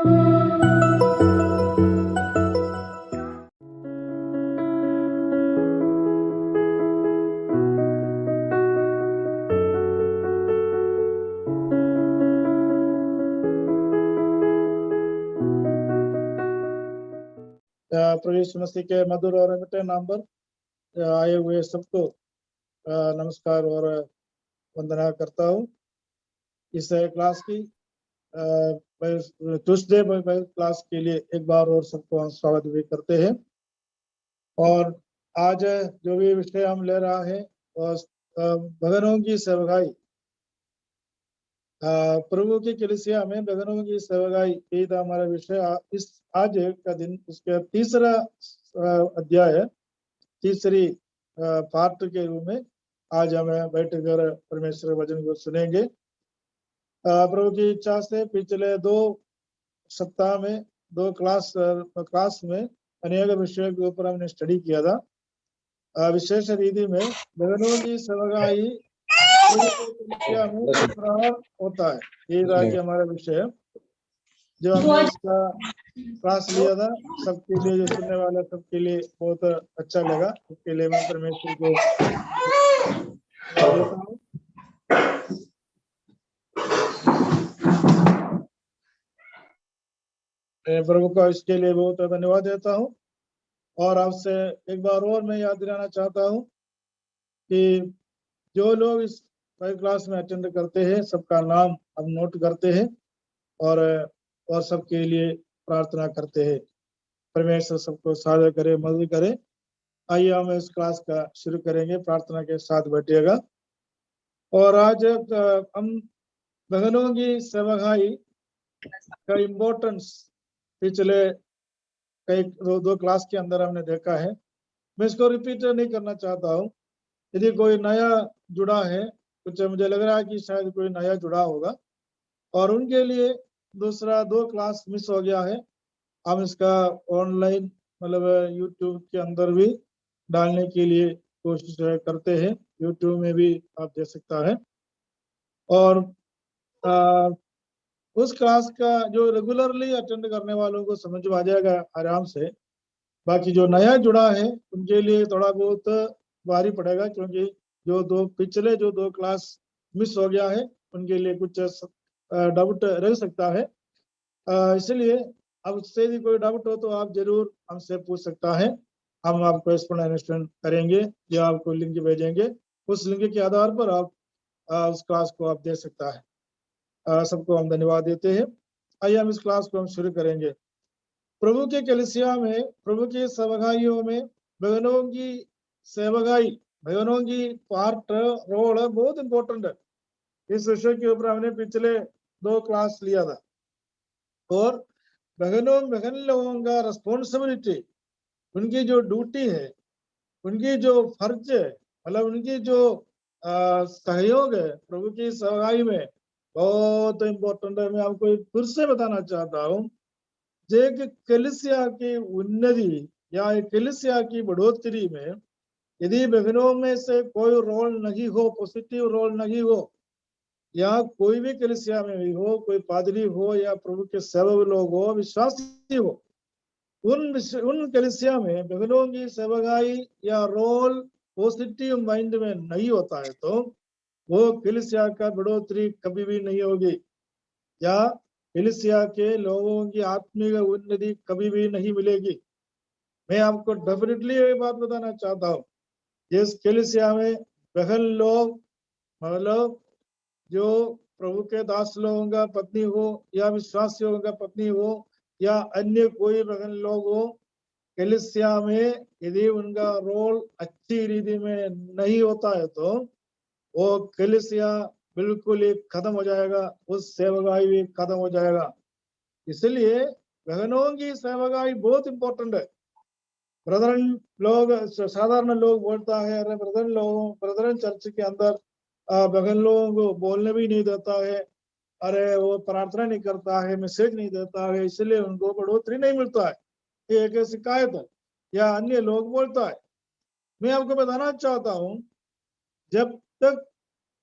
प्रभु यीशु मसीह के मधुर और अमिट नाम पर आए हुए सबको नमस्कार और वंदना करता हूँ। इस क्लास की ट्यूसडे बाइबल क्लास के लिए एक बार और सबको हम स्वागत भी करते हैं। और आज जो भी विषय हम ले रहा है और भगनों की सेवकाई, प्रभु की कलीसिया में भगनों की सेवकाई ये था हमारा विषय। इस आज का दिन उसका तीसरा अध्याय, तीसरी पार्ट के रूप में आज हमें बैठकर परमेश्वर वचन को सुनेंगे। प्रभु की इच्छा से पिछले 2 सप्ताह में 2 क्लास में अनेक विषयों के ऊपर हमने स्टडी किया था। विशेष रीति में भगनों की सेवकाई में होता है, ये था कि हमारा विषय जो हमने इसका क्लास लिया था। सबके लिए, जो सुनने वाला सबके लिए बहुत अच्छा लगा। इसके लिए मैं परमेश्वर को देता हूँ। प्रभु का इसके लिए बहुत धन्यवाद देता हूँ। और आपसे एक बार और मैं याद दिलाना चाहता हूँ कि जो लोग इस क्लास में अटेंड करते हैं सबका नाम हम नोट करते हैं और सबके लिए प्रार्थना करते हैं। परमेश्वर सबको सहायता करे, मदद करे। आइए हम इस क्लास का शुरू करेंगे, प्रार्थना के साथ बैठिएगा। और आज हम भगनों की सेवकाई का इम्पोर्टेंस पिछले कई 2 क्लास के अंदर हमने देखा है। मैं इसको रिपीट नहीं करना चाहता हूँ। यदि कोई नया जुड़ा है, कुछ मुझे लग रहा है कि शायद कोई नया जुड़ा होगा और उनके लिए दूसरा 2 क्लास मिस हो गया है, हम इसका ऑनलाइन मतलब यूट्यूब के अंदर भी डालने के लिए कोशिश करते हैं। यूट्यूब में भी आप देख सकता है। और उस क्लास का जो रेगुलरली अटेंड करने वालों को समझ में आ जाएगा आराम से। बाकी जो नया जुड़ा है उनके लिए थोड़ा बहुत भारी पड़ेगा, क्योंकि जो पिछले 2 क्लास मिस हो गया है उनके लिए कुछ डाउट रह सकता है। इसलिए अब उससे भी कोई डाउट हो तो आप जरूर हमसे पूछ सकता है। हम आपको एक्सप्लेनेशन करेंगे या आपको लिंक भेजेंगे। उस लिंक के आधार पर आप उस क्लास को आप दे सकता है। सबको हम धन्यवाद देते हैं। आइए हम इस क्लास को हम शुरू करेंगे। प्रभु के कलीसिया में, प्रभु के सेवकाइयों में भगनों की सेवकाई, भगनों की पार्ट रोल बहुत इंपॉर्टेंट है। इस विषय के ऊपर हमने पिछले 2 क्लास लिया था। और भगन लोगों का रिस्पॉन्सिबिलिटी, उनकी जो ड्यूटी है, उनकी जो फर्ज है, मतलब उनकी जो सहयोग है प्रभु की सेवकाई में, बहुत इम्पोर्टेंट है। मैं आपको फिर से बताना चाहता हूँ, जो कलीसिया की उन्नति या कलीसिया की बढ़ोतरी में यदि भगनों में से कोई रोल नहीं हो, पॉजिटिव रोल नहीं हो, या कोई भी कलीसिया में भी हो, कोई पादरी हो या प्रभु के सेवक लोग हो, विश्वासी हो, उन कलीसिया में भगनों की सेवकाई या रोल पॉजिटिव माइंड में नहीं होता है तो वो कलीसिया का बढ़ोतरी कभी भी नहीं होगी, या कलीसिया के लोगों की आत्मिक उन्नति कभी भी नहीं मिलेगी। मैं आपको डेफिनेटली ये बात बताना चाहता हूँ, जिस कलीसिया में बहन लोग, मतलब जो प्रभु के दास लोगों का पत्नी हो या विश्वासियों का पत्नी हो या अन्य कोई बहन लोग हो, कलीसिया में यदि उनका रोल अच्छी रीति में नहीं होता है तो वो कलीसिया बिल्कुल ही खत्म हो जाएगा, उस सेवकाई भी खत्म हो जाएगा। इसलिए बहनों की सेवकाई बहुत इंपॉर्टेंट है। ब्रदरन लोग, साधारण लोग बोलता है, अरे ब्रदरन चर्च के अंदर बहन लोगों को बोलने भी नहीं देता है, अरे वो प्रार्थना नहीं करता है, मैसेज नहीं देता है, इसलिए उनको बढ़ोतरी नहीं मिलता है। ये एक शिकायत है या अन्य लोग बोलता है। मैं आपको बताना चाहता हूँ, जब तक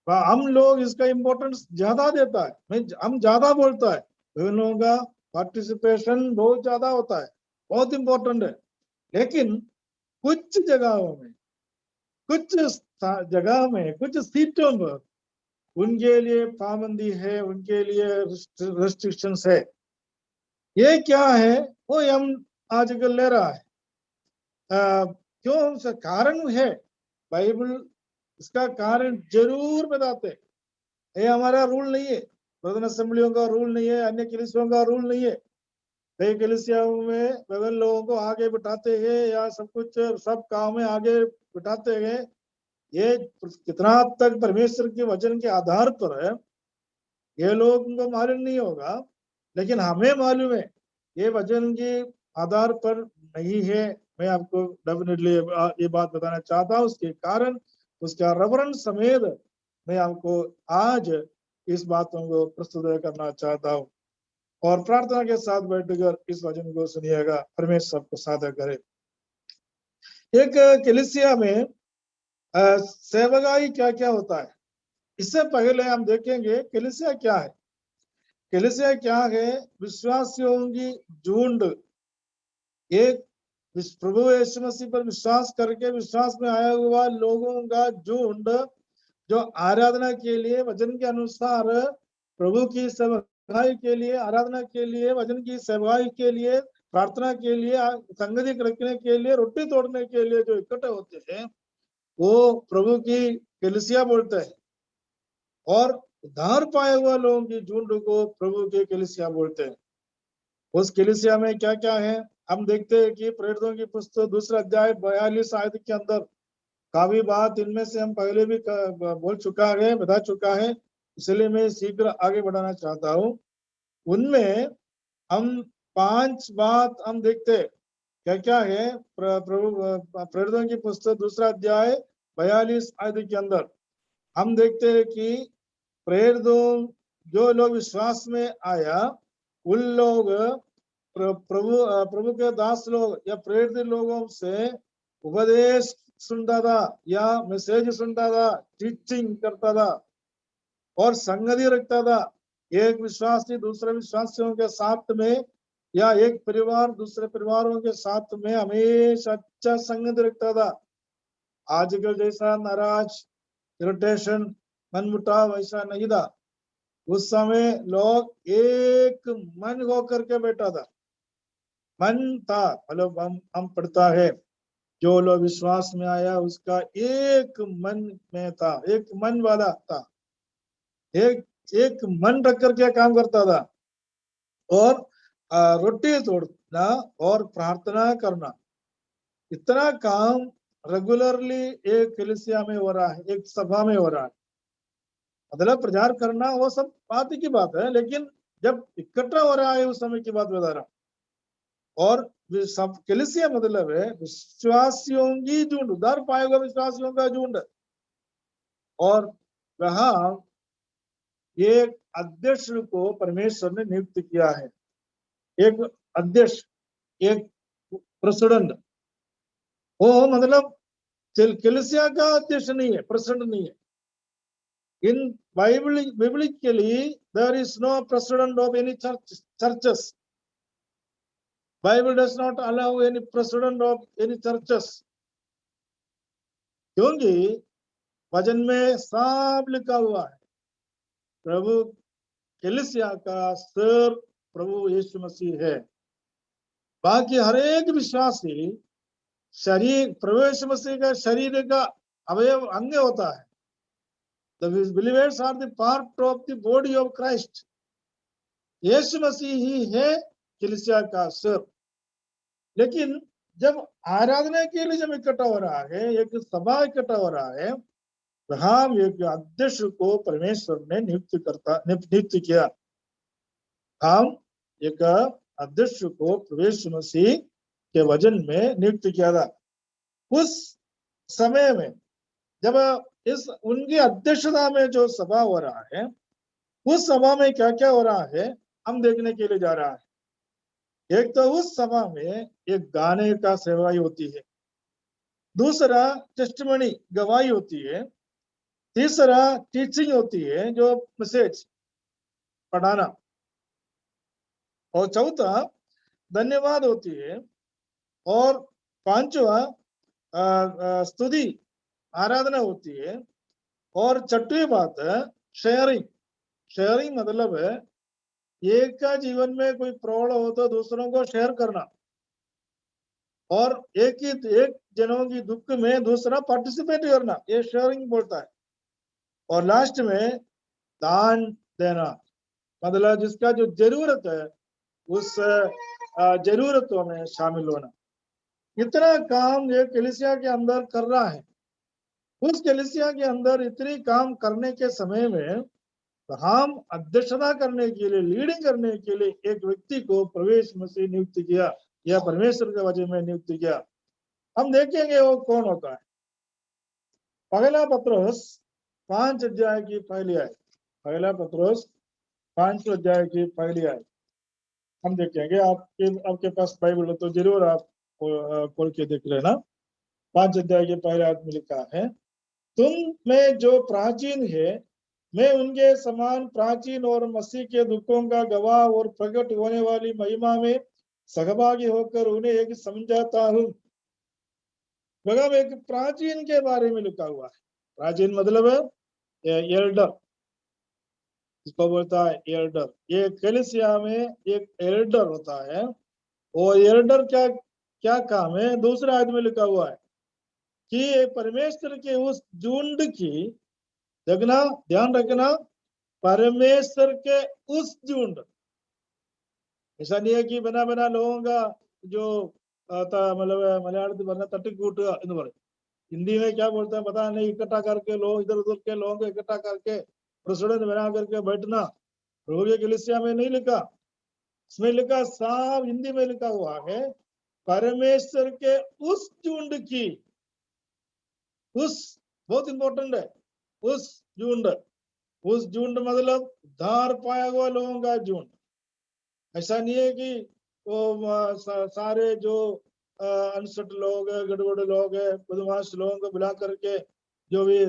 हम लोग इसका इम्पोर्टेंस ज्यादा देता है, हम ज्यादा बोलता है, बहन लोगों का पार्टिसिपेशन बहुत ज्यादा होता है, बहुत इंपॉर्टेंट है। लेकिन कुछ जगहों में, कुछ सीटों पर उनके लिए पाबंदी है, उनके लिए रेस्ट्रिक्शंस है। ये क्या है वो हम आजकल ले रहा है। क्यों? उसका कारण है, बाइबल इसका कारण जरूर बताते हैं। ये हमारा रूल नहीं है, ब्रदर असेंबलियों का रूल नहीं है, अन्य कलीसियाओं का रूल नहीं है। कई कलीसियाओं में बगल लोगों को आगे बिठाते हैं या सब कुछ सब काम में आगे बिठाते हैं। ये कितना हद तक परमेश्वर के वचन के आधार पर है ये लोगों को मालूम नहीं होगा, लेकिन हमें मालूम है ये वचन के आधार पर नहीं है। मैं आपको डेफिनेटली ये बात बताना चाहता हूँ। उसके कारण उसका रेफरेंस समेत मैं आपको आज इस बातों को प्रस्तुत करना चाहता हूँ, और प्रार्थना के साथ बैठकर इस वचन को सुनिएगा। परमेश्वर सबको साझा करे। एक कलीसिया में सेवकाई क्या क्या होता है, इससे पहले हम देखेंगे कलीसिया क्या है। कलीसिया क्या है? विश्वासियों की झुंड, एक प्रभु यीशु मसीह पर विश्वास करके विश्वास में आया हुआ लोगों का झुंड, जो आराधना के लिए वचन के अनुसार प्रभु की सेवकाई के लिए, आराधना के लिए, वचन की सेवकाई के लिए, प्रार्थना के लिए, संगति रखने के लिए, रोटी तोड़ने के लिए जो इकट्ठे होते हैं वो प्रभु की कलीसिया बोलते हैं। और उद्धार पाए हुआ लोगों की झुंड को प्रभु के कलीसिया बोलते हैं। उस कलीसिया में क्या क्या है हम देखते हैं कि प्रेरितों की पुस्तक 2 अध्याय 42 आयत के अंदर काफी बात इनमें से हम पहले भी बता चुका है, इसलिए मैं शीघ्र आगे बढ़ाना चाहता हूँ। उनमें हम 5 बात हम देखते हैं क्या क्या है। प्रभु प्रेरितों की पुस्तक 2 अध्याय 42 आयत के अंदर हम देखते हैं कि प्रेरितों जो लोग विश्वास में आया उन लोग प्रभु के दास लोग या प्रेरित लोगों से उपदेश सुनता था या मैसेज सुनता था, टीचिंग करता था और संगति रखता था। एक विश्वासी दूसरे विश्वासियों के साथ में या एक परिवार दूसरे परिवारों के साथ में हमेशा अच्छा संगति रखता था। आजकल जैसा नाराज, इरिटेशन, मनमुटाव ऐसा नहीं था। उस समय लोग एक मन होकर के बैठा था, मन था। मतलब हम पढ़ता है जो लोग विश्वास में आया उसका एक मन में था, एक मन वाला था, एक मन रख करके काम करता था। और रोटी तोड़ना और प्रार्थना करना, इतना काम रेगुलरली एक कलीसिया में हो रहा है, एक सभा में हो रहा है। मतलब प्रचार करना वो सब बात की बात है, लेकिन जब इकट्ठा हो रहा है उस समय की बात बता रहा। और सब कलीसिया मतलब है विश्वासियों की झुंड, उद्धार पाए हुए विश्वासियों का झुंड। और वहां एक अध्यक्ष को परमेश्वर ने नियुक्त किया है। एक अध्यक्ष, एक प्रेसिडेंट। वो मतलब कलीसिया का अध्यक्ष नहीं है, प्रेसिडेंट नहीं है। In biblically, there is no president of any churches. Bible does not allow any president of any churches. क्योंकि वचन में साफ लिखा हुआ है प्रभु कलीसिया का सिर प्रभु यीशु मसीह है। बाकी हर एक विश्वासी शरीर, प्रभु यीशु मसीह का शरीर का अवयव, अंग होता है। The believers are the part of the body of Christ. यीशु मसीह ही है कलीसिया का सिर। लेकिन जब आराधना के लिए जब इकट्ठा हो रहा है, एक सभा इकट्ठा हो रहा है, वहां एक अध्यक्ष को परमेश्वर ने नियुक्त किया। हम एक अध्यक्ष को प्रवेश मसीह के वचन में नियुक्त किया था। उस समय में जब इस उनकी अध्यक्षता में जो सभा हो रहा है, उस सभा में क्या क्या हो रहा है हम देखने के लिए जा रहा है। एक तो उस सभा में एक गाने का सेवाई होती है, दूसरा टेस्टिमनी गवाही होती है, तीसरा टीचिंग होती है जो मैसेज पढ़ाना, और चौथा धन्यवाद होती है, और पांचवा स्तुति आराधना होती है, और छठवीं बात है शेयरिंग। शेयरिंग मतलब है एक का जीवन में कोई प्रॉब्लम हो तो दूसरों को शेयर करना, और एक जनों की दुख में दूसरा पार्टिसिपेट करना, ये शेयरिंग बोलता है। और लास्ट में दान देना, मतलब जिसका जो जरूरत है उस जरूरतों में शामिल होना। इतना काम ये कलीसिया के अंदर कर रहा है। उस कलीसिया के अंदर इतनी काम करने के समय में हम अध्यक्षता करने के लिए, लीडिंग करने के लिए एक व्यक्ति को प्रवेश मसीह नियुक्त किया, या परमेश्वर के वजह में नियुक्त किया। हम देखेंगे वो कौन होता है। पहला पत्रोस 5 अध्याय की पहली आयत, पहला पत्रोस 5 अध्याय की पहली आयत हम देखेंगे। आपके पास बाइबल हो तो जरूर आप खोल के देख लेना। 5 अध्याय के पहले आयत में लिखा है, तुम में जो प्राचीन है मैं उनके समान प्राचीन और मसीह के दुखों का गवाह और प्रकट होने वाली महिमा में सहभागी होकर उन्हें एक समझाता हूँ। मतलब एक प्राचीन के बारे में लिखा हुआ है। प्राचीन मतलब है एल्डर, इसको बोलता है एल्डर। ये कलीसिया में एक एल्डर होता है, और एल्डर क्या क्या काम है दूसरे आयत में लिखा हुआ है कि परमेश्वर के उस झुंड की, देखना ध्यान रखना, परमेश्वर के उस झुंड, ऐसा नहीं है कि बना बना लोगों का जो मतलब मलयालത്തിൽ പറഞ്ഞ തട്ടിക്കൂട്ടുക എന്ന് പറയും। हिंदी में क्या बोलते हैं पता नहीं, इकट्ठा करके लोग, इधर उधर के लोगों को इकट्ठा करके प्रेसिडेंट बना करके बैठना। प्रभु के कलीसिया में नहीं लिखा, इसमें लिखा, साफ हिंदी में लिखा हुआ है, परमेश्वर के उस झुंड की, उस बहुत इंपॉर्टेंट है, उस झुंड मतलब धार पाया हुआ लोगों का झुंड। ऐसा नहीं है कि वो सारे जो अनसठ लोग है, गड़बड़ लोग है, बदमाश लोगों को बुला करके जो भी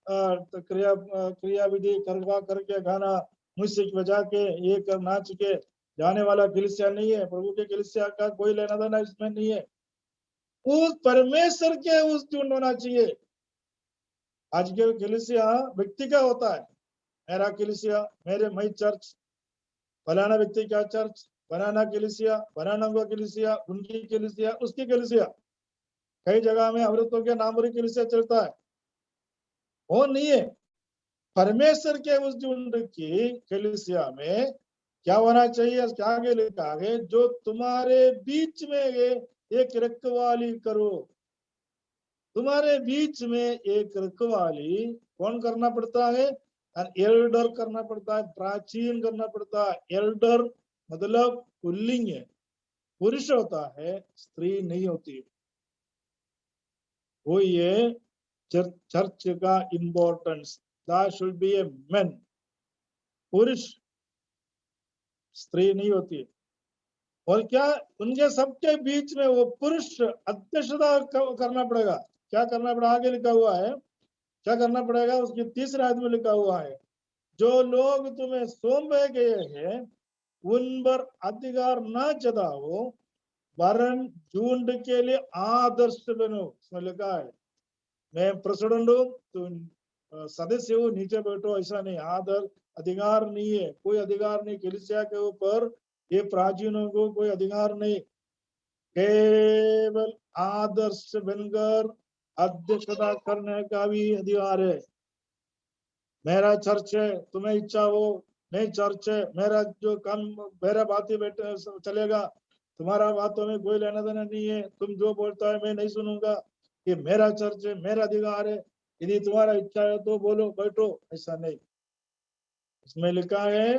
क्रिया विधि करवा करके गाना म्यूजिक बजा के ये कर नाच के जाने वाला कलीसिया नहीं है। प्रभु के कलीसिया का कोई लेना देना इसमें नहीं है। उस परमेश्वर के उस झुंड होना चाहिए। आज के कलीसिया व्यक्ति का होता है, मेरा कलीसिया, मई चर्च, फलाना व्यक्ति का चर्च, बनाना कलीसिया, बनाना का कलीसिया, उनकी कलीसिया, उसकी कलीसिया। कई जगह में औरतों के नाम पर कलीसिया चलता है, वो नहीं है। परमेश्वर के उस झुंड की कलीसिया में क्या होना चाहिए, क्या आगे लिखा है, जो तुम्हारे बीच में एक रखवाली करो। तुम्हारे बीच में एक रखवाली कौन करना पड़ता है? एल्डर करना पड़ता है, प्राचीन करना पड़ता है। एल्डर मतलब पुल्लिंग है, पुरुष होता है, स्त्री नहीं होती है। वो ये चर्च का importance, that should be A main, पुरुष, स्त्री नहीं होती है। और क्या उनके सबके बीच में वो पुरुष अध्यक्षता करना पड़ेगा। क्या करना पड़ेगा, आगे लिखा हुआ है, क्या करना पड़ेगा, उसकी तीसरे आयत में लिखा हुआ है, जो लोग तुम्हें सौंपे गए हैं उन पर अधिकार न जताओ, वरन झुंड के लिए आदर्श बनो। उसमें लिखा है, मैं प्रेसिडेंट हूँ, तुम सदस्य हो, नीचे बैठो, ऐसा नहीं। आदर अधिकार नहीं है, कोई अधिकार नहीं कलीसिया के ऊपर, ये प्राचीनों को कोई अधिकार नहीं। केवल आदर्श बनकर अध्यक्षता करने का भी अधिकार है। मेरा चर्च है, तुम्हें इच्छा हो, नहीं चर्च है, मेरा जो काम, मेरा बातें बैठे चलेगा, तुम्हारा बातों में कोई लेना देना नहीं है, तुम जो बोलता है मैं नहीं सुनूंगा, ये मेरा चर्च है, मेरा अधिकार है, यदि तुम्हारा इच्छा है तो बोलो, बैठो, ऐसा नहीं। इसमें लिखा है,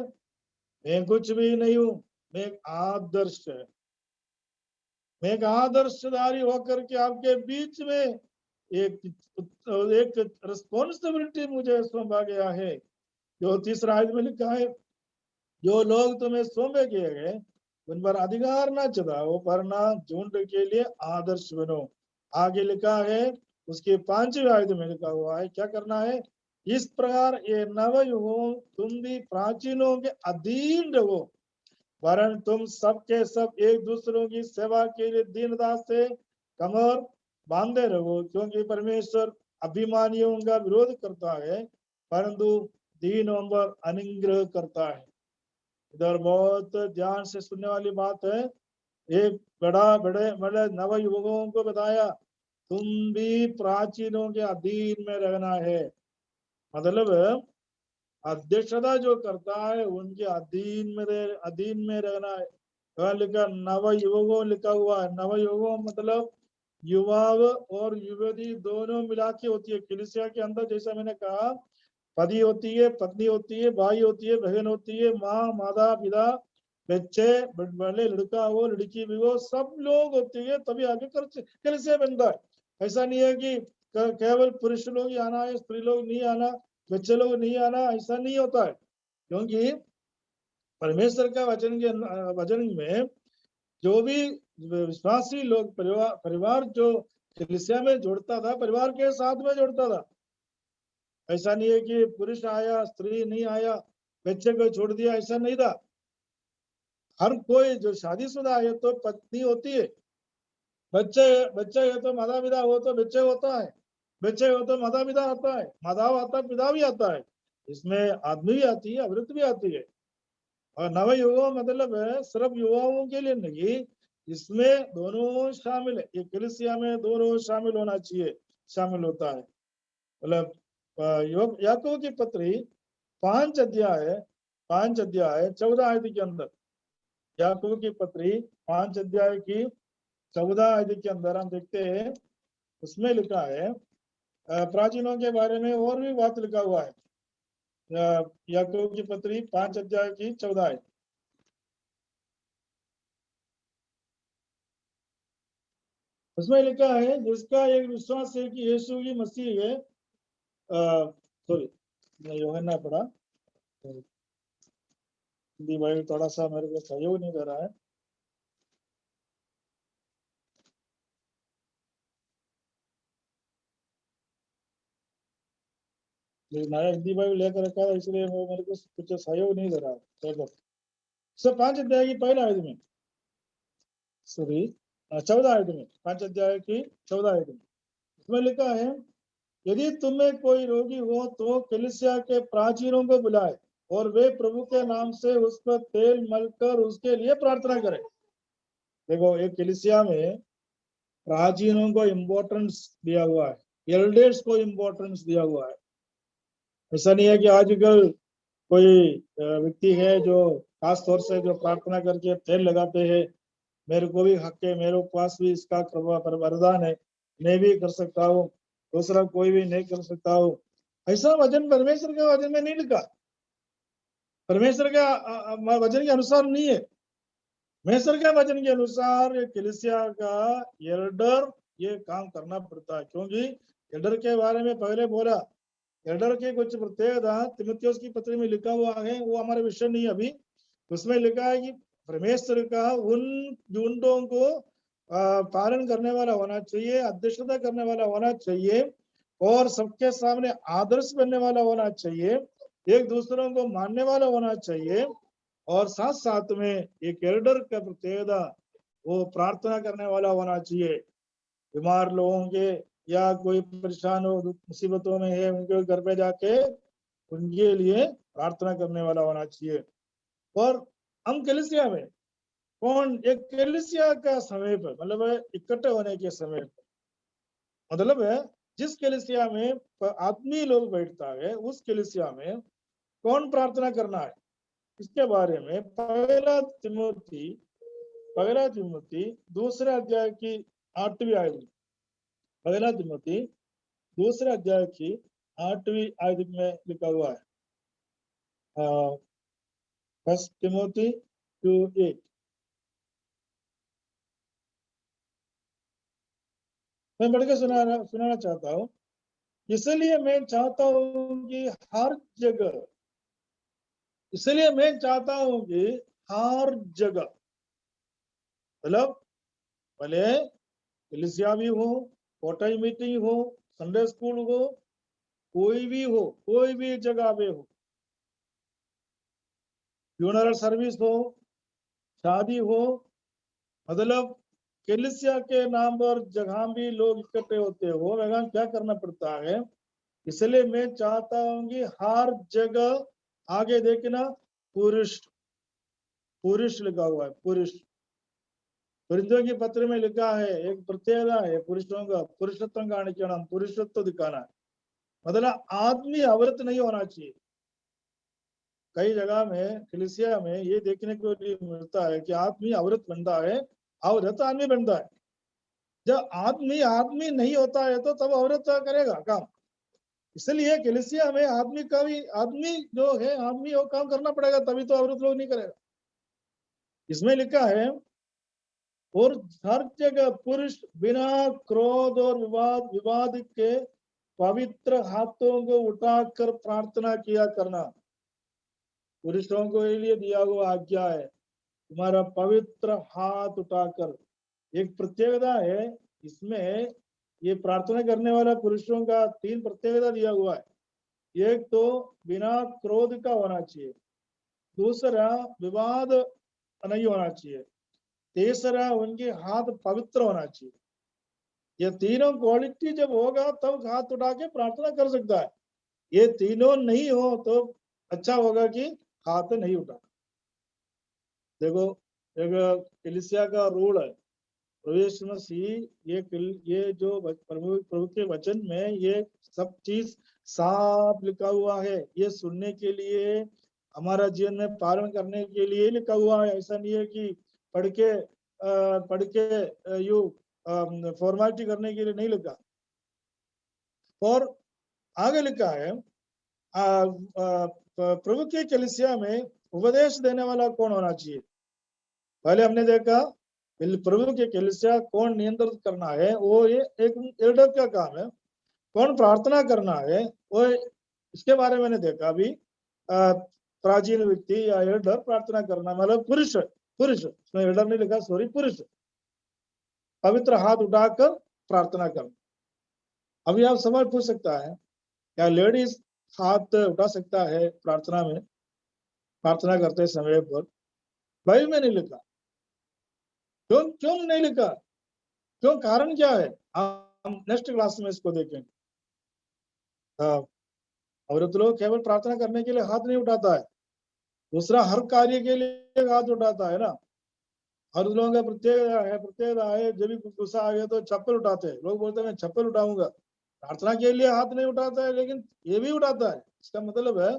मैं कुछ भी नहीं हूं, मैं एक आदर्श है, मैं एक आदर्शधारी होकर के आपके बीच में एक रिस्पॉन्सिबिलिटी मुझे सौंपा गया है। जो तीसरा आयत में लिखा है, जो लोग तुम्हें सौंपे किए गए उन पर अधिकार न जताओ, वरना झुंड के लिए आदर्श बनो। आगे लिखा है, उसके 5वें आयत में लिखा हुआ है, क्या करना है, इस प्रकार ये नवयुग तुम भी प्राचीनों के अधीन रहो, वरन तुम सब के सब एक दूसरों की सेवा के लिए दीनता से कमर बांधे रहो, क्योंकि परमेश्वर अभिमानियों का विरोध करता है परंतु दीनों पर अनुग्रह करता है। इधर बहुत ध्यान से सुनने वाली बात है। एक बड़े बड़े नव युवकों को बताया तुम भी प्राचीनों के अधीन में रहना है, मतलब अध्यक्षता जो करता है उनके अधीन में रहना है। वहां लिखा नव युवकों लिखा हुआ है। नव युवकों मतलब युवा और युवती दोनों मिला के होती है कलीसिया के अंदर। जैसा मैंने कहा, पति होती है, पत्नी होती है, भाई होती है, बहन होती है, माँ, माता पिता, बच्चे, बड़े लड़का हो लड़की भी हो, सब लोग होती है, तभी आगे कलीसिया बनता है। ऐसा नहीं है कि केवल पुरुष लोग ही आना है, स्त्री लोग नहीं आना, बच्चे लोग नहीं आना, ऐसा नहीं होता है। क्योंकि परमेश्वर का वचन में जो भी विश्वासी लोग परिवार जो कलीसिया में जोड़ता था, परिवार के साथ में जोड़ता था। ऐसा नहीं है कि पुरुष आया स्त्री नहीं आया, बच्चे को छोड़ दिया, ऐसा नहीं था। हर कोई जो शादीशुदा है तो पत्नी होती है, बच्चे बच्चे है तो माता पिता हो तो बच्चे होता है, बच्चे हो तो माता पिता आता है, माता आता पिता भी आता है। इसमें आदमी भी आती है, औरत भी आती है। और नव युवा मतलब है सिर्फ युवाओं के लिए नहीं, इसमें दोनों शामिल है। ये कलीसिया में दोनों शामिल होना चाहिए, शामिल होता है। मतलब याकूब की पत्री 5 अध्याय 14 आयत के अंदर, याकूब की पत्री 5 अध्याय की 14 आयत के अंदर हम देखते हैं, उसमें लिखा है प्राचीनों के बारे में और भी बात लिखा हुआ है। याकूब की पत्री 5 अध्याय की 14 आयत, उसमें लिखा है जिसका एक विश्वास है कि यीशु ही मसीह है। सॉरी, मैं यूहन्ना पढ़ा, हिंदी बाइबल थोड़ा सा मेरे को सहयोग नहीं दे रहा है। नया हिंदी बाइबल लेकर रखा है इसलिए मेरे को कुछ सहयोग नहीं दे रहा है। सब 5 अध्याय की पहला आयत में, सॉरी 14 आयत में, 5 अध्याय की 14 आयत में इसमें लिखा है यदि तुम्हें कोई रोगी हो तो कलीसिया के प्राचीनों को बुलाए और वे प्रभु के नाम से उस पर तेल मलकर उसके लिए प्रार्थना करें। देखो, एक कलीसिया में प्राचीनों को इम्पोर्टेंस दिया हुआ है, एल्डर्स को इम्पोर्टेंस दिया हुआ है। ऐसा नहीं है कि आजकल कोई व्यक्ति है जो खास तौर से जो प्रार्थना करके तेल लगाते हैं, मेरे को भी हक है, मेरे पास भी इसका वरदान है, मैं भी कर सकता हूँ, दूसरा कोई भी नहीं कर सकता हूँ। ऐसा वचन परमेश्वर के वचन में नहीं लिखा, परमेश्वर के वचन के अनुसार नहीं है। परमेश्वर के वचन के अनुसार कलीसिया का एल्डर ये काम करना पड़ता है। क्योंकि एल्डर के बारे में पहले बोला, एल्डर के कुछ प्रत्येकता तीमुथियुस की पत्री में लिखा हुआ है, वो हमारे विषय नहीं अभी। उसमें लिखा है कि परमेश्वर का उन झुंडों को पालन करने वाला होना चाहिए, अध्यक्षता करने वाला होना चाहिए और सबके सामने आदर्श बनने वाला होना चाहिए, एक दूसरों को मानने वाला होना चाहिए। और साथ साथ में एक एल्डर का प्रत्येकता वो प्रार्थना करने वाला होना चाहिए। बीमार लोगों के या कोई परेशान हो मुसीबतों में है उनके घर पे जाके उनके लिए प्रार्थना करने वाला होना चाहिए। और हम कलीसिया में कौन, एक कलीसिया का समय पर मतलब इकट्ठे होने के समय पर, मतलब है जिस कलीसिया में आदमी लोग बैठता है उस कलीसिया में कौन प्रार्थना करना है, इसके बारे में पहला तिमोथी दूसरे अध्याय की 8वीं आयत, पहला तिमोथी दूसरे अध्याय की 8वीं आयत में लिखा हुआ है। फर्स्ट तिमोथी 2:8, मैं बढ़ के सुनाना चाहता हूँ। इसलिए मैं चाहता हूँ कि हर जगह, इसलिए मैं चाहता हूँ कि हर जगह, मतलब भले कलीसिया भी हो, कोटाई मीटिंग हो, संडे स्कूल हो, कोई भी जगह पे हो, फ्यूनरल सर्विस हो, शादी हो, मतलब कलीसिया के नाम पर जहां भी लोग इकट्ठे होते हो, वहां क्या करना पड़ता है। इसलिए मैं चाहता हूं कि हर जगह आगे देखना पुरुष, पुरुष लिखा हुआ है, पुरुष। कुरिन्थियों के पत्र में लिखा है, एक प्रत्येकता है पुरुषों का, पुरुषत्व काणिकण, पुरुषत्व दिखाना, मतलब आदमी औरत नहीं होना चाहिए। कई जगह में कलीसिया में ये देखने को लिए मिलता है कि आदमी औरत बनता है, औरत आदमी बनता है। जब आदमी आदमी नहीं होता है तो तब औरत करेगा काम। इसलिए कलीसिया में आदमी का भी, आदमी जो है आदमी वो काम करना पड़ेगा, तभी तो औरत लोग नहीं करेगा। इसमें लिखा है, और हर जगह पुरुष बिना क्रोध और विवाद विवाद के पवित्र हाथों को उठाकर प्रार्थना किया करना। पुरुषों को लिए दिया हुआ आज्ञा है, तुम्हारा पवित्र हाथ उठाकर। एक प्रत्येकता है इसमें, ये प्रार्थना करने वाला पुरुषों का 3 प्रत्येकता दिया हुआ है। एक तो बिना क्रोध का होना चाहिए, दूसरा विवाद नहीं होना चाहिए, तीसरा उनके हाथ पवित्र होना चाहिए। ये तीनों क्वालिटी जब होगा तब हाथ उठा के प्रार्थना कर सकता है। ये तीनों नहीं हो तो अच्छा होगा कि हाथ नहीं उठा। देखो, एक कलीसिया का रूल है, प्रवेश मसीह, ये जो प्रभु के वचन में ये सब चीज साफ लिखा हुआ है। ये सुनने के लिए, हमारा जीवन में पालन करने के लिए लिखा हुआ है। ऐसा नहीं है कि पढ़ के यू फॉर्मेलिटी करने के लिए नहीं लिखा। और आगे लिखा है, प्रभु के कलीसिया में उपदेश देने वाला कौन होना चाहिए। पहले हमने देखा प्रभु के कलीसिया कौन नियंत्रित करना है, वो ये एक एल्डर का काम है। कौन प्रार्थना करना है, वो इसके बारे में मैंने देखा अभी। प्राचीन व्यक्ति या एल्डर प्रार्थना करना, मतलब पुरुष, पुरुष, उसमें एल्डर नहीं लिखा, सॉरी, पुरुष पवित्र हाथ उठाकर प्रार्थना करना। अभी आप सवाल पूछ सकता है, क्या लेडीज हाथ उठा सकता है प्रार्थना में, प्रार्थना करते समय पर? बाइबल में नहीं लिखा। क्यों क्यों नहीं लिखा? क्यों, कारण क्या है? हम नेक्स्ट क्लास में इसको देखेंगे। औरत लोग केवल प्रार्थना करने के लिए हाथ नहीं उठाता है, दूसरा हर कार्य के लिए हाथ उठाता है ना। हर लोगों का प्रत्येक है, जब भी गुस्सा आ गया तो चप्पल उठाते हैं। लोग बोलते हैं मैं चप्पल उठाऊंगा, प्रार्थना के लिए हाथ नहीं उठाता है, लेकिन ये भी उठाता है। इसका मतलब है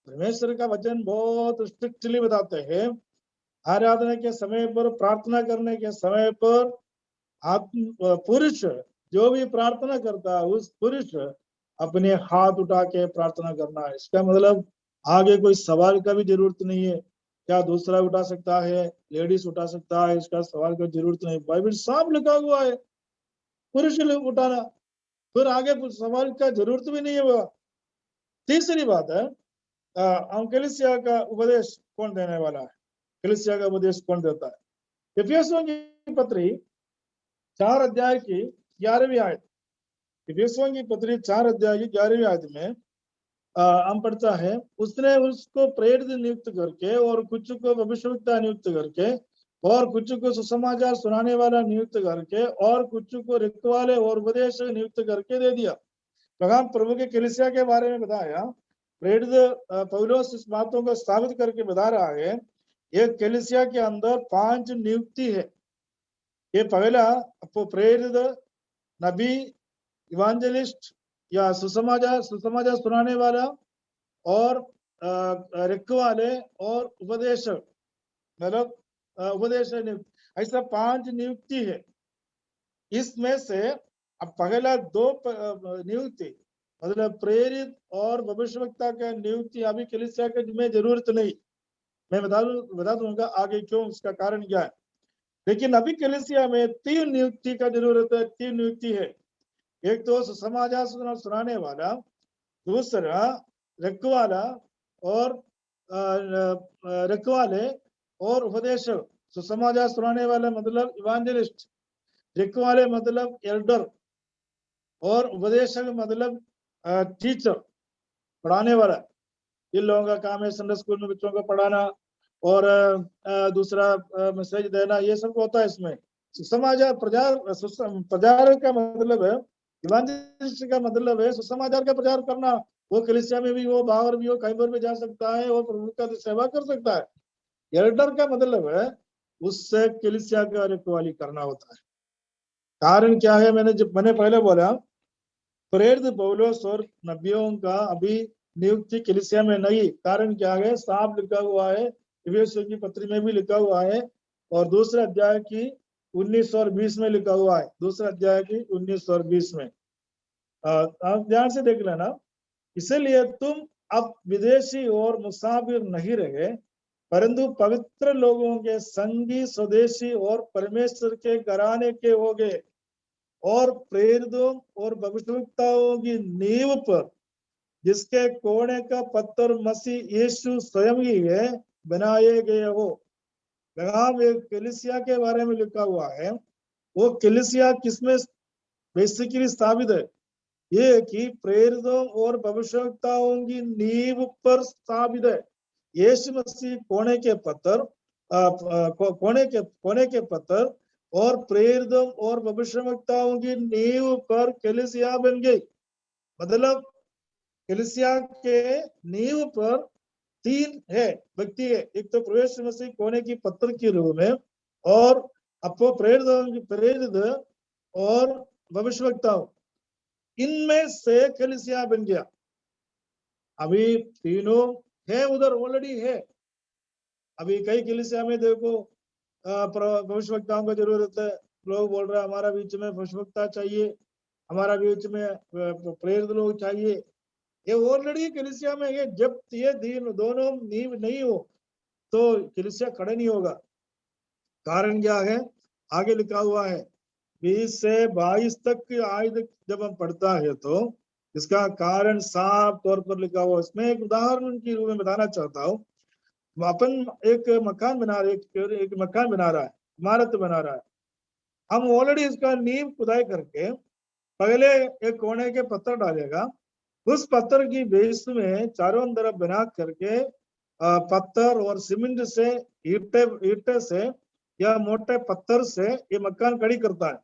परमेश्वर का वचन बहुत स्ट्रिक्टली बताते हैं, आराधना के समय पर, प्रार्थना करने के समय पर पुरुष जो भी प्रार्थना करता है, उस पुरुष अपने हाथ उठा के प्रार्थना करना है। इसका मतलब आगे कोई सवाल का भी जरूरत नहीं है, क्या दूसरा उठा सकता है, लेडीज उठा सकता है, इसका सवाल का जरूरत नहीं। बाइबल साफ लिखा हुआ है पुरुष उठाना, फिर आगे कुछ सवाल का जरूरत भी नहीं है। तीसरी बात है, कलीसिया का उपदेश कौन देने वाला है, कलीसिया का उपदेश कौन देता है। इफिसियों की पत्री 4 अध्याय की 11वीं आयत, इफिसियों की पत्री 4 अध्याय की 11वीं आयत में हम पढ़ता है, उसने उसको प्रेरित नियुक्त करके, और कुछ को भविष्यवक्ता नियुक्त करके, और कुछ को सुसमाचार सुनाने वाला नियुक्त करके, और कुछ को रखवाले और उपदेश नियुक्त करके दे दिया। भगवान प्रभु के कलीसिया के बारे में बताया। प्रेरित पौलुस इस बातों को साबित करके बता रहा है, एक कलीसिया के अंदर 5 नियुक्ति है। ये पहला प्रेरित, नबी, इवांजलिस्ट या सुसमाचार सुनाने वाला, और रखवाले और उपदेशक, मतलब उपदेश नियुक्त, ऐसा 5 नियुक्ति है। इसमें से अब पहला 2 नियुक्ति, मतलब प्रेरित और भविष्यवक्ता का नियुक्ति अभी कलीसिया के में जरूरत नहीं। मैं बता दूंगा आगे क्यों, उसका कारण क्या है। लेकिन अभी कलीसिया में 3 नियुक्ति का जरूरत है, 3 नियुक्ति है। एक तो सुसमाचार सुनाने वाला, दूसरा रखवाला, और रखवाले और उपदेशक। सुसमाचार सुनाने वाला मतलब इवांजलिस्ट, रखवाले मतलब एल्डर, और उपदेशक मतलब टीचर, पढ़ाने वाला। इन लोगों का काम है संडे स्कूल में बच्चों को पढ़ाना, और दूसरा मैसेज देना, ये सब होता है इसमें। सुसमाचार प्रचार का मतलब है, इवांजेलिस्ट का मतलब है सुसमाचार का प्रचार करना। वो कलीसिया में भी हो, बाहर भी हो, कहीं पर भी जा सकता है और प्रभु का सेवा कर सकता है। एल्डर का मतलब है उससे कलीसिया का रखवाली करना होता है। कारण क्या है, मैंने पहले बोला, प्रेरित पौलुस और नबियों का अभी नियुक्ति कलीसिया में नहीं। कारण क्या है, साफ लिखा हुआ है, इफिसियों की पत्री में भी लिखा हुआ है, और दूसरे अध्याय की 19 और 20 में लिखा हुआ है। दूसरे अध्याय की 19 और 20 में आप ध्यान से देख लेना। इसलिए तुम अब विदेशी और मुसाफिर नहीं रहे, परंतु पवित्र लोगों के संगी, स्वदेशी और परमेश्वर के घराने के होगे, और प्रेरितों और भविष्यवक्ताओं की नींव पर, जिसके कोने का पत्थर मसीह यीशु स्वयं ही है, बनाए गए हो। यहाँ एक कलीसिया के बारे में लिखा हुआ है। वो कलीसिया किसमें बेसिकली स्थापित है? ये कि प्रेरितों और भविष्यवक्ताओं की नींव पर स्थापित है। यीशु मसीह कोने के पत्थर, कोने के पत्थर और प्रेरितों और भविष्यवक्ताओं की नींव पर कलीसिया बन गई। मतलब कलीसिया के नींव पर 3 है व्यक्ति है। एक तो प्रवेश मसीह कोने की पत्थर के रूप में, और अपो प्रेरित और भविष्यवक्ताओं, इनमें से कलीसिया बन गया। अभी तीनों है उधर, ऑलरेडी है। अभी कई कलीसिया में देखो भविष्यवक्ताओं की जरूरत है। लोग बोल रहे हैं हमारा बीच में भविष्यवक्ता चाहिए, हमारा बीच में प्रेरित लोग चाहिए। ये ऑलरेडी कलीसिया में है। जब ये दोनों नींव नहीं हो तो कलीसिया खड़े नहीं होगा। कारण क्या है, आगे लिखा हुआ है 20 से 22 तक की आयत जब हम पढ़ता है तो इसका कारण साफ तौर पर लिखा हुआ। इसमें एक उदाहरण के रूप में बताना चाहता हूँ। अपन एक मकान बना रहे, एक मकान बना रहा है, इमारत बना रहा है। हम ऑलरेडी इसका नींव खुदाई करके पहले एक कोने के पत्थर डालेगा। उस पत्थर की बेस में चारों तरफ बना करके पत्थर और सीमेंट से, ईटे से या मोटे पत्थर से ये मकान खड़ी करता है।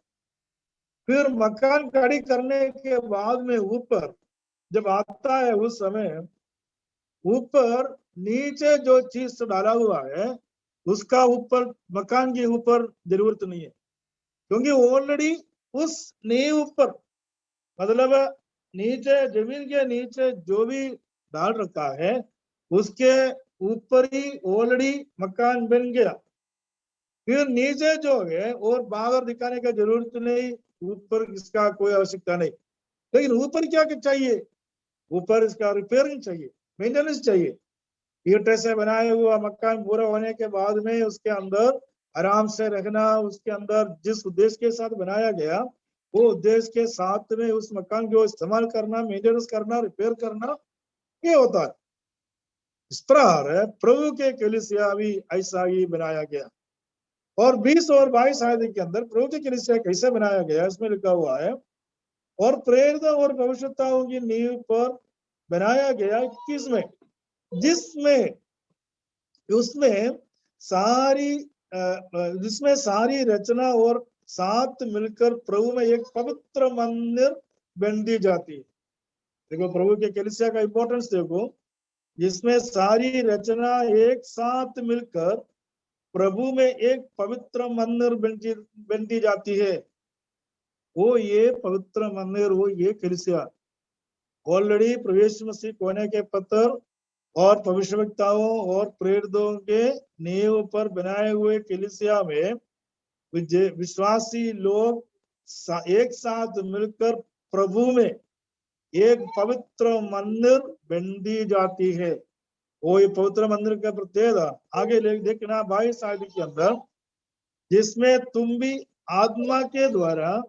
फिर मकान खड़ी करने के बाद में ऊपर जब आता है, उस समय ऊपर नीचे जो चीज डाला हुआ है उसका ऊपर, मकान के ऊपर जरूरत नहीं है, क्योंकि ऑलरेडी उस नींव ऊपर, मतलब नीचे जमीन के नीचे जो भी डाल रखा है उसके ऊपर ही ऑलरेडी मकान बन गया। फिर नीचे जो है और बाहर दिखाने का जरूरत नहीं, ऊपर इसका कोई आवश्यकता नहीं। लेकिन ऊपर क्या चाहिए? ऊपर इसका रिपेयरिंग चाहिए, मेंटेनेंस चाहिए। ईंटे से बनाया हुआ मकान पूरा होने के बाद में उसके अंदर आराम से रहना, उसके अंदर जिस उद्देश्य के साथ बनाया गया वो उद्देश्य के साथ में उस मकान को इस्तेमाल करना, मेंटेनेंस करना, रिपेयर करना, ये होता है। इस प्रकार है प्रभु के कलीसिया भी ऐसा ही बनाया गया। और 20 और 22 आयत के अंदर प्रभु के कलीसिया कैसे बनाया गया इसमें लिखा हुआ है, और प्रेरित और भविष्यवक्ताओं की नींव पर बनाया गया 21 में, जिसमें जिसमें सारी रचना और साथ मिलकर प्रभु में एक पवित्र मंदिर बन दी जाती है। देखो प्रभु के कलीसिया का इंपॉर्टेंस देखो, जिसमें सारी रचना एक साथ मिलकर प्रभु में एक पवित्र मंदिर बन दी जाती है। वो ये पवित्र मंदिर, वो ये कलीसिया ऑलरेडी प्रवेश मसीह कोने के पत्थर और भविष्यवक्ताओं और प्रेरितों के नींव पर बनाए हुए कलीसिया में विश्वासी लोग एक साथ मिलकर प्रभु में एक पवित्र मंदिर बन दी जाती है। वो ये पवित्र मंदिर का प्रत्येक आगे देखना 22 आयत के अंदर, जिसमें तुम भी आत्मा के द्वारा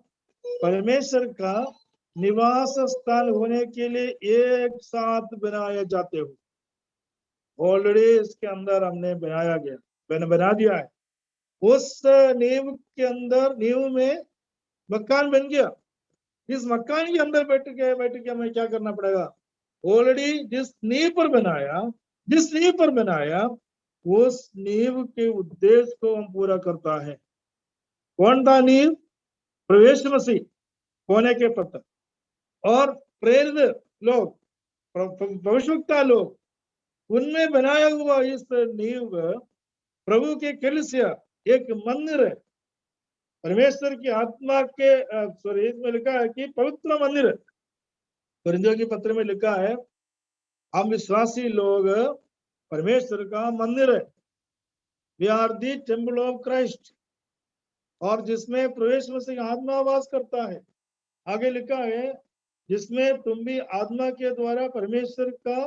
परमेश्वर का निवास स्थान होने के लिए एक साथ बनाए जाते हो। ऑलरेडी इसके अंदर हमने बनाया गया, मैंने बना दिया है। उस नींव के अंदर, नींव में मकान बन गया। इस मकान के अंदर बैठ के हमें क्या करना पड़ेगा? ऑलरेडी जिस नींव पर बनाया उस नींव के उद्देश्य को हम पूरा करता है। कौन था नींव? प्रवेश मसीह होने के पत्र और प्रेरित लोग, भविष्यवक्ता लोग, उनमें बनाया हुआ इस नींव प्रभु के कलीसिया एक मंदिर है। परमेश्वर की आत्मा के सॉरी इसमें लिखा है कि पवित्र मंदिर है। कोरिन्थियों के पत्र में लिखा है हम विश्वासी लोग परमेश्वर का मंदिर है। We are the temple of Christ, और जिसमें प्रवेश मसीह आत्मा वास करता है। आगे लिखा है जिसमें तुम भी आत्मा के द्वारा परमेश्वर का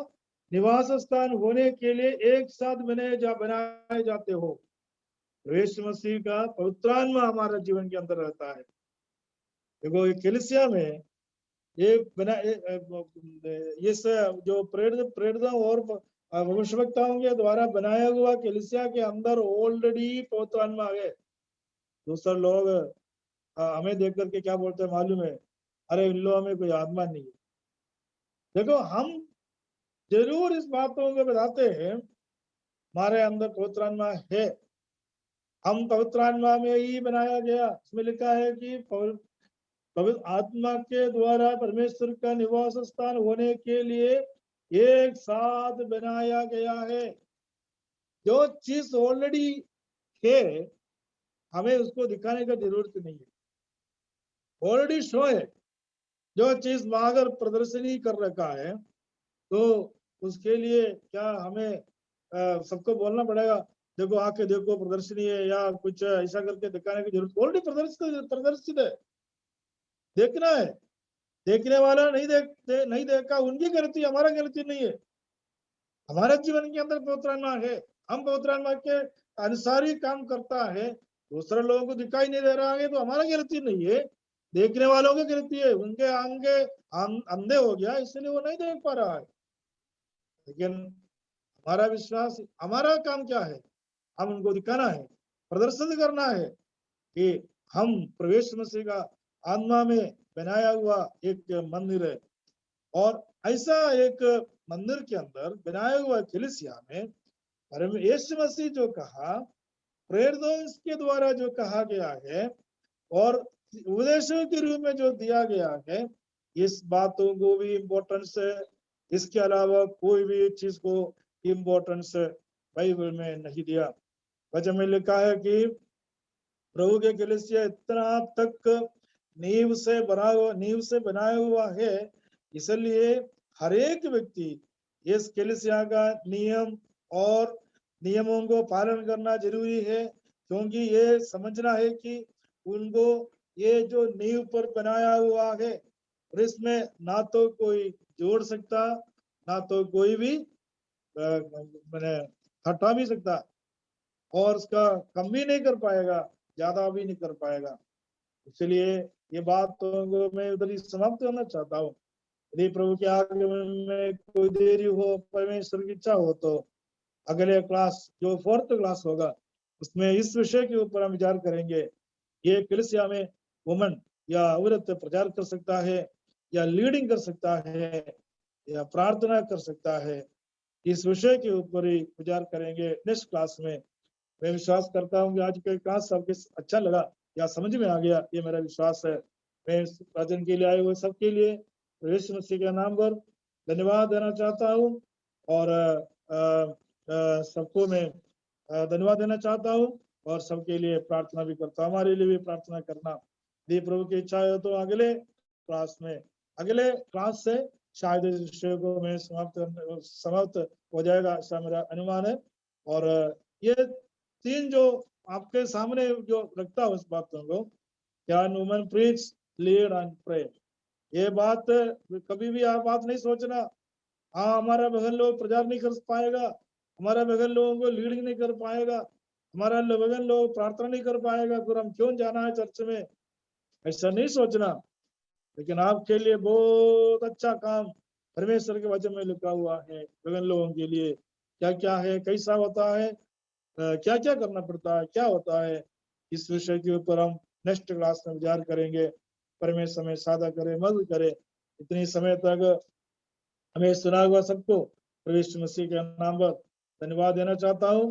निवास स्थान होने के लिए एक साथ बनाए जाते हो। प्रवेश मसीह का पवित्र आत्मा हमारा जीवन के अंदर रहता है। देखो ये कलीसिया में इस जो प्रेरितों और भविष्यवक्ताओं के द्वारा बनाया हुआ कलीसिया के अंदर ऑलरेडी पवित्र आत्मा आ गए। दूसरे लोग हमें देख करके क्या बोलते हैं मालूम है? अरे इन लोगों में कोई आत्मा नहीं है। देखो हम जरूर इस बातों को बताते हैं हमारे अंदर पवित्र आत्मा है। हम पवित्र आत्मा में ही बनाया गया। इसमें लिखा है कि पवित्र आत्मा के द्वारा परमेश्वर का निवास स्थान होने के लिए एक साथ बनाया गया है। जो चीज ऑलरेडी है हमें उसको दिखाने का जरूरत नहीं है, ऑलरेडी शो है। जो चीज अगर प्रदर्शनी कर रखा है तो उसके लिए क्या हमें सबको बोलना पड़ेगा देखो आके देखो प्रदर्शनी है या कुछ ऐसा करके दिखाने की जरूरत? ऑलरेडी प्रदर्शित है, देखना है। देखने वाला नहीं देखा उनकी गलती, हमारा गलती नहीं है। हमारे जीवन के अंदर पवित्र आत्मा है, हम पवित्र आत्मा के अनुसार ही काम करता है। दूसरे लोगों को दिखाई नहीं दे रहा है तो हमारा गलती नहीं है, देखने वालों की गलती है। उनके आंगे अंधे हो गया इसलिए वो नहीं देख पा रहा है। लेकिन हमारा विश्वास, हमारा काम क्या है? हम उनको दिखाना है, प्रदर्शन करना है कि हम प्रवेश मसीह का आत्मा में बनाया हुआ एक मंदिर है। और ऐसा एक मंदिर के अंदर बनाया हुआ कलीसिया में यीशु मसीह जो कहा, प्रेरितों के द्वारा जो कहा गया है और उपदेशों के रूप में जो दिया गया है, इस बातों को भी इम्पोर्टेंस है। इसके अलावा कोई भी चीज को इम्पोर्टेंस बाइबल में नहीं दिया। वचन में लिखा है कि प्रभु के कलीसिया इतना तक नींव से बनाया हुआ है, इसलिए हर एक व्यक्ति इस कलीसिया का नियम और नियमों को पालन करना जरूरी है। क्योंकि ये समझना है कि उनको ये जो नींव पर बनाया हुआ है और इसमें ना तो कोई जोड़ सकता ना तो कोई भी मैंने हटा भी सकता, और उसका कम भी नहीं कर पाएगा, ज्यादा भी नहीं कर पाएगा। इसलिए ये बात तो मैं उधर ही समाप्त करना चाहता हूँ। यदि प्रभु के आगमन में कोई देरी हो, परमेश्वर की इच्छा हो, तो अगले क्लास जो 4th क्लास होगा उसमें इस विषय के ऊपर हम विचार करेंगे। ये कलीसिया में वुमन या औरत प्रचार कर सकता है या लीडिंग कर सकता है या प्रार्थना कर सकता है, इस विषय के ऊपर ही विचार करेंगे नेक्स्ट क्लास में। मैं विश्वास करता हूँ कि आज का क्लास सबके अच्छा लगा या समझ में आ गया, ये मेरा विश्वास है। मैं इस प्रवचन के लिए आए हुए सबके लिए यीशु मसीह के नाम पर धन्यवाद देना चाहता हूँ और सबको मैं धन्यवाद देना चाहता हूँ और सबके लिए प्रार्थना भी करता हूँ। हमारे लिए भी प्रार्थना करना। यदि प्रभु की इच्छा है तो अगले क्लास से शायद इस विषय को मैं समाप्त हो जाएगा, ऐसा मेरा अनुमान है। और ये 3 जो आपके सामने जो रखता हूँ इस बातों को, can woman preach, lead and pray, ये बात कभी भी आप बात नहीं सोचना हाँ हमारा बहन लोग प्रचार नहीं कर पाएगा, हमारा बहन लोगों को लीडिंग नहीं कर पाएगा, हमारा बहन लोग प्रार्थना नहीं कर पाएगा, फिर हम क्यों जाना है चर्च में, ऐसा नहीं सोचना। लेकिन आपके लिए बहुत अच्छा काम परमेश्वर के वचन में लिखा हुआ है। बहन लोगों के लिए क्या क्या है, कैसा होता है, क्या क्या करना पड़ता है, क्या होता है, इस विषय के ऊपर हम नेक्स्ट क्लास में विचार करेंगे। परमेश्वर में सादा करे, मदद करे। इतनी समय तक हमें सुना हुआ सबको प्रभु यीशु मसीह के नाम पर धन्यवाद देना चाहता हूँ।